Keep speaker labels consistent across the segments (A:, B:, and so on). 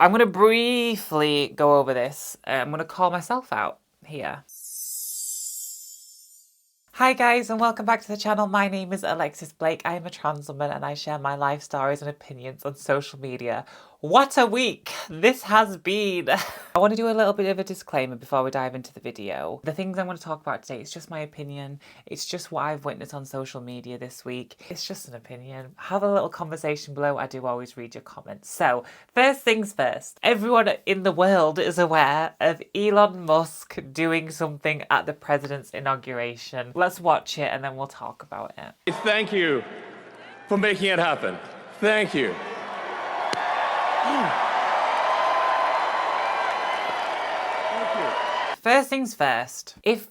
A: I'm going to briefly go over this. I'm going to call myself out here. Hi guys and welcome back to the channel. My name is Alexis Blake. I am a trans woman and I share my life stories and opinions on social media. What a week this has been! I want to do a little bit of a disclaimer before we dive into the video. The things I'm going to talk about today, it's just my opinion. It's just what I've witnessed on social media this week. It's just an opinion. Have a little conversation below. I do always read your comments. So, first things first. Everyone in the world is aware of Elon Musk doing something at the president's inauguration. Let's watch it and then we'll talk about it.
B: Thank you for making it happen. Thank you.
A: First things first, if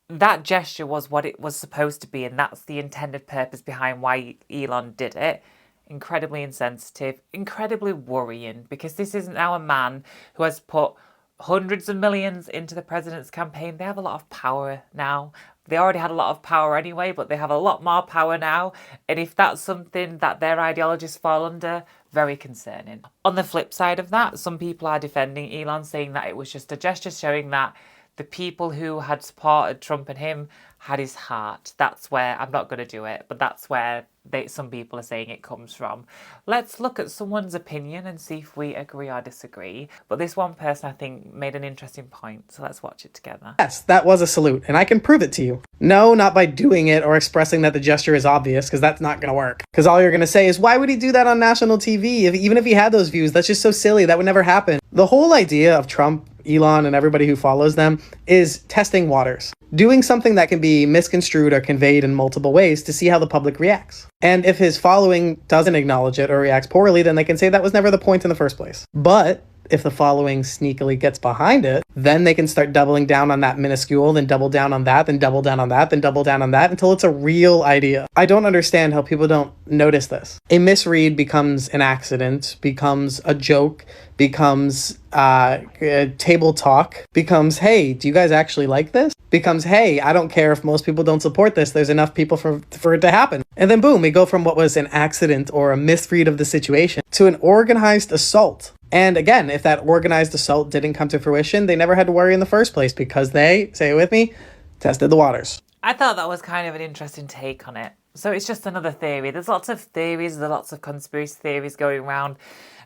A: that gesture was what it was supposed to be and that's the intended purpose behind why Elon did it, incredibly insensitive, incredibly worrying, because this isn't now a man who has put hundreds of millions into the president's campaign. They have a lot of power now. They already had a lot of power anyway, but they have a lot more power now. And if that's something that their ideologies fall under, very concerning. On the flip side of that, some people are defending Elon, saying that it was just a gesture showing that the people who had supported Trump and him had his heart. That's where, I'm not going to do it, but that's where some people are saying it comes from. Let's look at someone's opinion and see if we agree or disagree. But this one person, I think, made an interesting point, so let's watch it together.
C: Yes, that was a salute, and I can prove it to you. No, not by doing it or expressing that the gesture is obvious, because that's not going to work. Because all you're going to say is, why would he do that on national TV? Even if he had those views, that's just so silly. That would never happen. The whole idea of Trump, Elon, and everybody who follows them is testing waters. Doing something that can be misconstrued or conveyed in multiple ways to see how the public reacts. And if his following doesn't acknowledge it or reacts poorly, then they can say that was never the point in the first place. But if the following sneakily gets behind it, then they can start doubling down on that minuscule, then double down on that, then double down on that, then double down on that, until it's a real idea. I don't understand how people don't notice this. A misread becomes an accident, becomes a joke, becomes table talk, becomes, hey, do you guys actually like this? Becomes, hey, I don't care if most people don't support this, there's enough people for it to happen. And then boom, we go from what was an accident or a misread of the situation to an organized assault. And again, if that organized assault didn't come to fruition, they never had to worry in the first place because they, say it with me, tested the waters.
A: I thought that was kind of an interesting take on it. So it's just another theory. There's lots of theories, there's lots of conspiracy theories going around.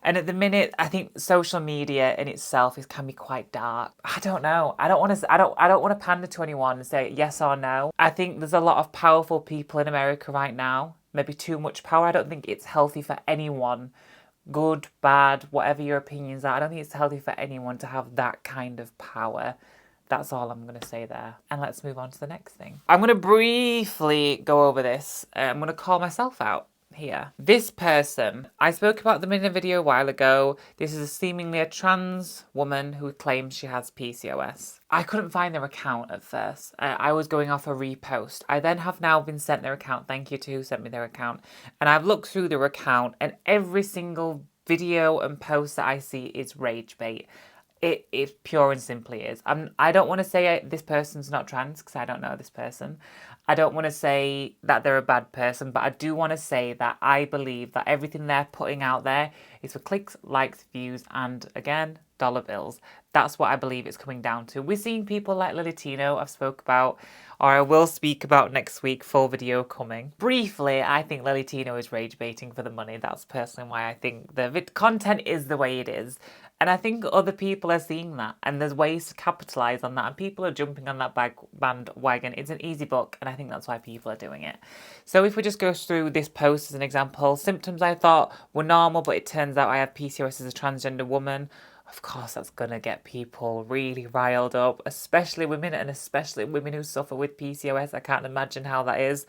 A: And at the minute, I think social media in itself can be quite dark. I don't know. I don't want to pander to anyone and say yes or no. I think there's a lot of powerful people in America right now. Maybe too much power. I don't think it's healthy for anyone. Good, bad, whatever your opinions are. I don't think it's healthy for anyone to have that kind of power. That's all I'm going to say there. And let's move on to the next thing. I'm going to briefly go over this. I'm going to call myself out here. This person, I spoke about them in a video a while ago. This is seemingly a trans woman who claims she has PCOS. I couldn't find their account at first. I was going off a repost. I then have now been sent their account. Thank you to who sent me their account. And I've looked through their account and every single video and post that I see is rage bait. It pure and simply is. I don't want to say this person's not trans because I don't know this person. I don't want to say that they're a bad person, but I do want to say that I believe that everything they're putting out there is for clicks, likes, views, and again, dollar bills. That's what I believe it's coming down to. We're seeing people like Lily Tino I've spoke about, or I will speak about next week, full video coming. Briefly, I think Lily Tino is rage baiting for the money. That's personally why I think the content is the way it is. And I think other people are seeing that, and there's ways to capitalise on that, and people are jumping on that bandwagon. It's an easy book, and I think that's why people are doing it. So if we just go through this post as an example, symptoms I thought were normal, but it turns out I have PCOS as a transgender woman. Of course, that's going to get people really riled up, especially women, and especially women who suffer with PCOS. I can't imagine how that is.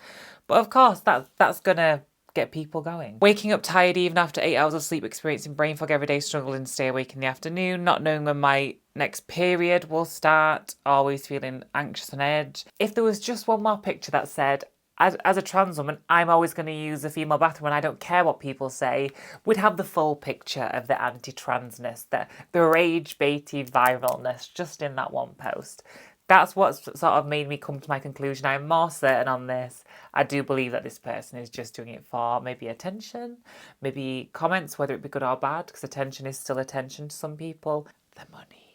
A: But of course, that's going to get people going. Waking up tired even after 8 hours of sleep, experiencing brain fog every day, struggling to stay awake in the afternoon, not knowing when my next period will start, always feeling anxious on edge. If there was just one more picture that said, as a trans woman, I'm always going to use a female bathroom and I don't care what people say, we'd have the full picture of the anti-transness, the rage-baited viralness just in that one post. That's what's sort of made me come to my conclusion. I'm more certain on this. I do believe that this person is just doing it for maybe attention, maybe comments, whether it be good or bad, because attention is still attention to some people. The money.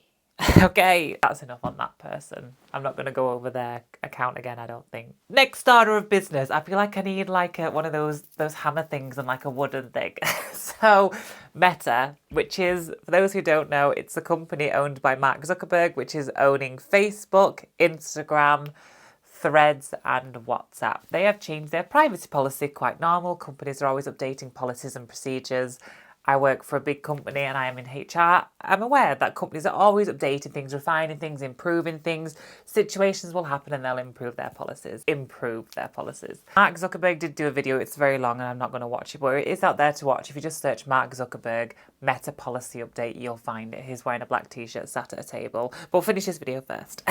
A: Okay, that's enough on that person. I'm not going to go over their account again, I don't think. Next order of business. I feel like I need like one of those hammer things and like a wooden thing. So Meta, which is, for those who don't know, it's a company owned by Mark Zuckerberg, which is owning Facebook, Instagram, Threads and WhatsApp. They have changed their privacy policy, quite normal. Companies are always updating policies and procedures. I work for a big company and I am in HR. I'm aware that companies are always updating things, refining things, improving things. Situations will happen and they'll improve their policies. Mark Zuckerberg did do a video. It's very long and I'm not going to watch it, but it is out there to watch. If you just search Mark Zuckerberg Meta policy update, you'll find it. He's wearing a black t-shirt sat at a table. But we'll finish this video first.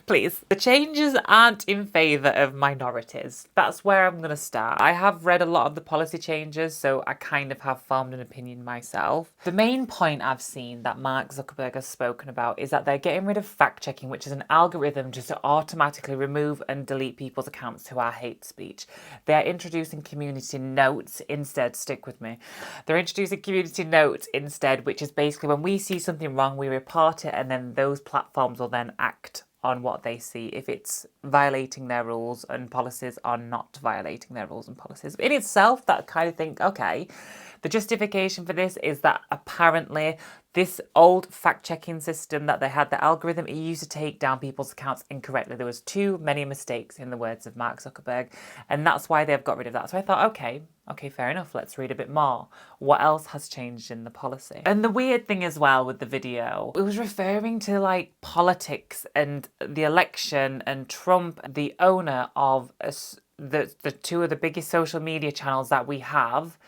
A: Please. The changes aren't in favour of minorities. That's where I'm going to start. I have read a lot of the policy changes, so I kind of have formed an opinion myself. The main point I've seen that Mark Zuckerberg has spoken about is that they're getting rid of fact-checking, which is an algorithm just to automatically remove and delete people's accounts who are hate speech. They're introducing community notes instead. Stick with me. They're introducing community notes instead, which is basically when we see something wrong, we report it, and then those platforms will then act on what they see, if it's violating their rules and policies or not violating their rules and policies. In itself, that kind of think, okay, the justification for this is that apparently this old fact-checking system that they had, the algorithm, it used to take down people's accounts incorrectly. There was too many mistakes, in the words of Mark Zuckerberg, and that's why they've got rid of that. So I thought, okay, fair enough. Let's read a bit more. What else has changed in the policy? And the weird thing as well with the video, it was referring to like politics and the election and Trump, the owner of the two of the biggest social media channels that we have,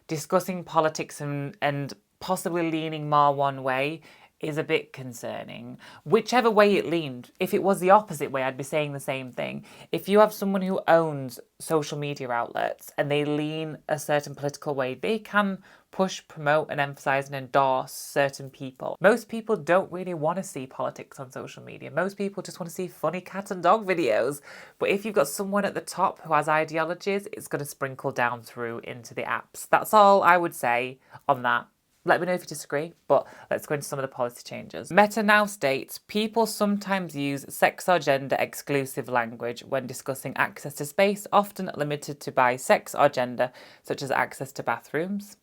A: discussing politics and possibly leaning more one way is a bit concerning. Whichever way it leaned, if it was the opposite way, I'd be saying the same thing. If you have someone who owns social media outlets and they lean a certain political way, they can push, promote and emphasize and endorse certain people. Most people don't really want to see politics on social media. Most people just want to see funny cat and dog videos. But if you've got someone at the top who has ideologies, it's going to sprinkle down through into the apps. That's all I would say on that. Let me know if you disagree, but let's go into some of the policy changes. Meta now states, people sometimes use sex or gender exclusive language when discussing access to space, often limited to by sex or gender, such as access to bathrooms.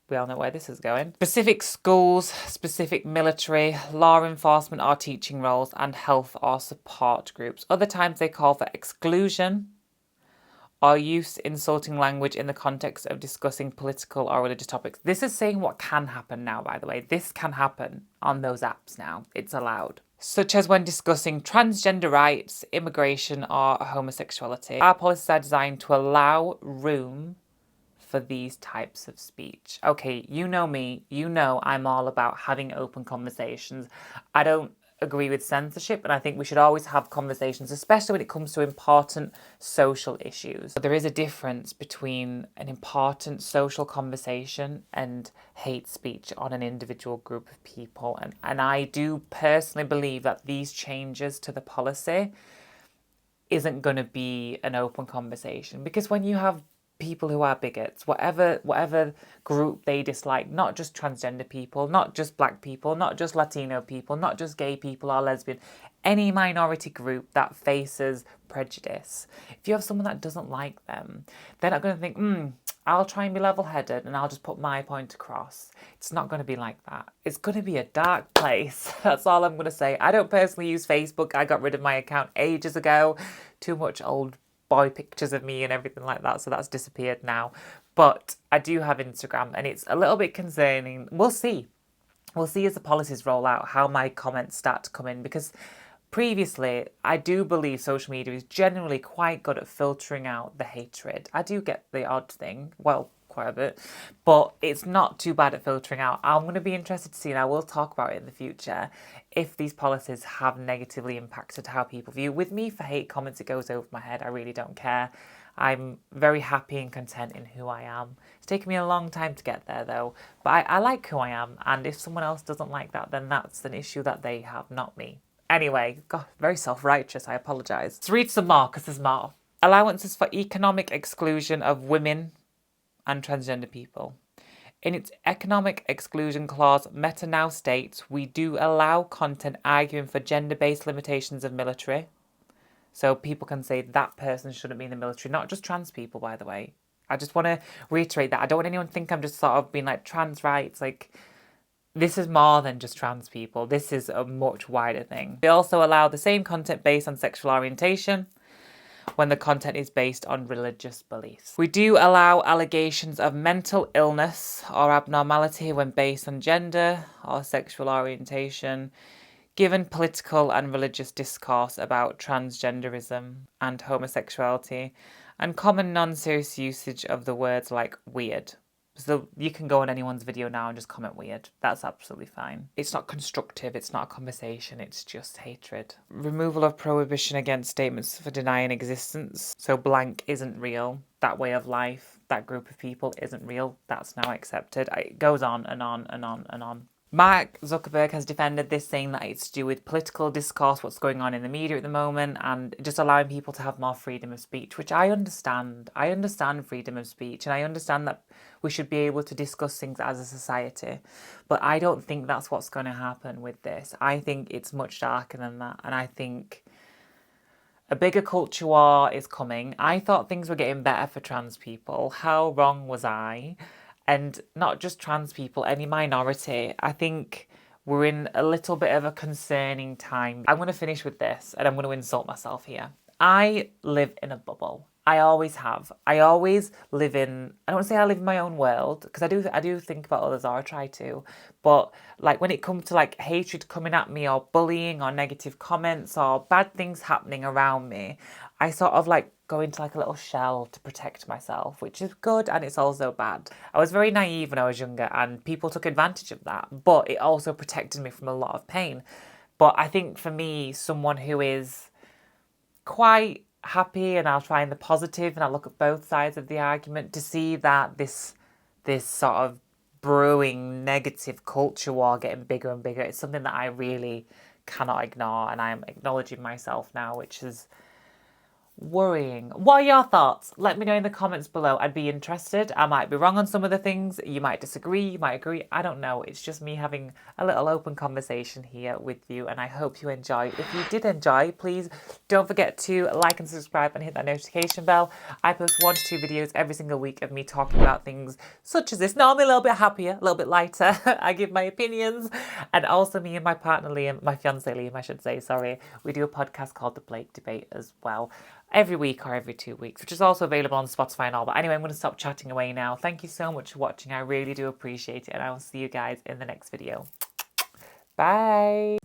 A: We all know where this is going. Specific schools, specific military, law enforcement or teaching roles, and health or support groups. Other times they call for exclusion or use insulting language in the context of discussing political or religious topics. This is saying what can happen now, by the way. This can happen on those apps now. It's allowed. Such as when discussing transgender rights, immigration, or homosexuality. Our policies are designed to allow room for these types of speech. Okay, you know me. You know I'm all about having open conversations. I don't agree with censorship, and I think we should always have conversations, especially when it comes to important social issues. But there is a difference between an important social conversation and hate speech on an individual group of people. And I do personally believe that these changes to the policy isn't going to be an open conversation, because when you have people who are bigots, whatever group they dislike, not just transgender people, not just black people, not just Latino people, not just gay people or lesbian, any minority group that faces prejudice. If you have someone that doesn't like them, they're not going to think, I'll try and be level-headed and I'll just put my point across. It's not going to be like that. It's going to be a dark place. That's all I'm going to say. I don't personally use Facebook. I got rid of my account ages ago. Too much old boy pictures of me and everything like that, so that's disappeared now. But I do have Instagram and it's a little bit concerning. We'll see as the policies roll out how my comments start to come in, because previously I do believe social media is generally quite good at filtering out the hatred. I do get the odd thing, well, quite a bit, but it's not too bad at filtering out. I'm going to be interested to see, and I will talk about it in the future, if these policies have negatively impacted how people view. With me, for hate comments, it goes over my head. I really don't care. I'm very happy and content in who I am. It's taken me a long time to get there though, but I like who I am, and if someone else doesn't like that, then that's an issue that they have, not me. Anyway, God, very self-righteous, I apologise. Let's read some more, because there's more. Allowances for economic exclusion of women and transgender people. In its economic exclusion clause, Meta now states, we do allow content arguing for gender-based limitations of military. So people can say that person shouldn't be in the military, not just trans people, by the way. I just want to reiterate that. I don't want anyone to think I'm just sort of being like trans rights, like... This is more than just trans people. This is a much wider thing. They also allow the same content based on sexual orientation when the content is based on religious beliefs. We do allow allegations of mental illness or abnormality when based on gender or sexual orientation, given political and religious discourse about transgenderism and homosexuality, and common non-serious usage of the words like weird. So you can go on anyone's video now and just comment weird. That's absolutely fine. It's not constructive, it's not a conversation, it's just hatred. Removal of prohibition against statements for denying existence. So blank isn't real. That way of life, that group of people isn't real. That's now accepted. It goes on and on and on and on. Mark Zuckerberg has defended this, saying that it's to do with political discourse, what's going on in the media at the moment, and just allowing people to have more freedom of speech, which I understand. I understand freedom of speech, and I understand that we should be able to discuss things as a society. But I don't think that's what's going to happen with this. I think it's much darker than that, and I think a bigger culture war is coming. I thought things were getting better for trans people. How wrong was I? And not just trans people, any minority. I think we're in a little bit of a concerning time. I'm going to finish with this, and I'm going to insult myself here. I live in a bubble. I always have. I always live in, I don't want to say I live in my own world, because I do think about others, or I try to. But like when it comes to like hatred coming at me, or bullying, or negative comments, or bad things happening around me, I sort of like go into like a little shell to protect myself, which is good and it's also bad. I was very naive when I was younger and people took advantage of that, but it also protected me from a lot of pain. But I think for me, someone who is quite happy, and I'll try in the positive and I'll look at both sides of the argument, to see that this sort of brewing negative culture war getting bigger and bigger, it's something that I really cannot ignore, and I'm acknowledging myself now, which is worrying. What are your thoughts? Let me know in the comments below. I'd be interested. I might be wrong on some of the things. You might disagree, you might agree. I don't know. It's just me having a little open conversation here with you, and I hope you enjoy. If you did enjoy, please don't forget to like and subscribe and hit that notification bell. I post 1 to 2 videos every single week of me talking about things such as this. Normally a little bit happier, a little bit lighter. I give my opinions. And also me and my partner Liam, my fiance Liam, I should say, sorry. We do a podcast called The Blake Debate as well, every week or every 2 weeks, which is also available on Spotify and all. But anyway, I'm going to stop chatting away now. Thank you so much for watching. I really do appreciate it, and I will see you guys in the next video. Bye.